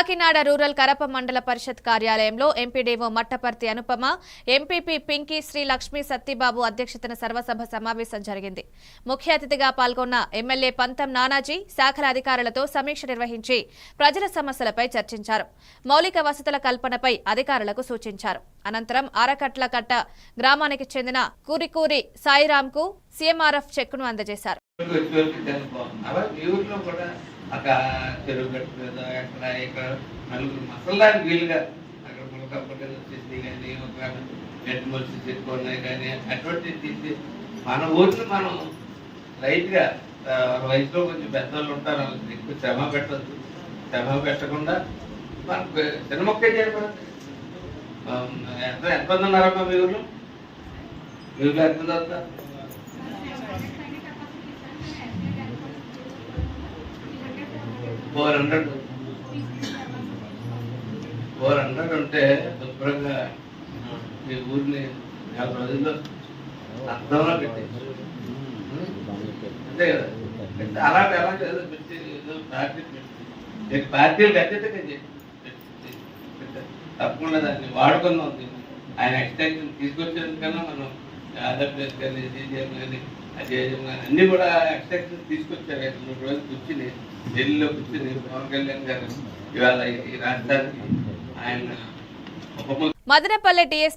Kakinada rural Karapa మండల పరిషత్ కార్యాలయంలో MPDO Mattaparthi Anupama, MPP Pinky Shri Lakshmi Sattibabu అధ్యక్షతన సర్వసభ సమావేశం జరిగింది. ముఖ్య అతిథిగా పాల్గొన్న ఎమ్మెల్యే పంతం నానాజీ శాఖల అధికారులతో సమీక్ష నిర్వహించి ప్రజల సమస్యలపై చర్చించారు. మౌలిక వసతుల కల్పనపై అధికారులకు సూచించారు. అనంతరం ఆరకట్లకట్ట గ్రామానికి చెందిన కూరికూరి సాయిరాంకు సీఎంఆర్ఎఫ్ చెక్కును అందజేశారు. అక్కడ చెరువు గట్టు మీద అక్కడ ఇక్కడ నలుగురు మసలానికి వీలుగా అక్కడ ములకప్పటి వచ్చేసి కానీ ఒక గట్టి మొలిసి చెప్పుకున్నాయి కానీ అటువంటి తీసి మన ఊరిని మనం లైట్గా వయసులో కొంచెం పెద్దవాళ్ళు ఉంటారు, వాళ్ళకి ఎక్కువ శ్రమ పెట్టద్దు. శ్రమ పెట్టకుండా మనకు చిన్న మొక్కే చేయబడింది. ఎంతమంది ఉన్నారమ్మా మీ ఊళ్ళో? మీ ఊళ్ళో ఎంతమంది అవుతా? 400 ఉంటే శుభ్రంగా మీ ఊరిని 4 రోజుల్లో అర్థంలో పెట్టేసి అంతే కదా. అలాంటి ఎలా పెట్టి పార్టీలు ఖచ్చితంగా తప్పకుండా దాన్ని వాడుకుందాం. ఆయన ఎక్స్టెన్షన్ తీసుకొచ్చేందుకన్నా మనం ఆంధ్రప్రదేశ్ కానీ సీజీఎం కానీ అజేజం కానీ అన్నీ కూడా ఎక్స్టెన్షన్ తీసుకొచ్చారు. 3 రోజులు కూర్చుని ఢిల్లీలో కూర్చుని పవన్ కళ్యాణ్ గారు ఇవాళ ఈ రాష్ట్రానికి ఆయన మదనపల్లె డిఎస్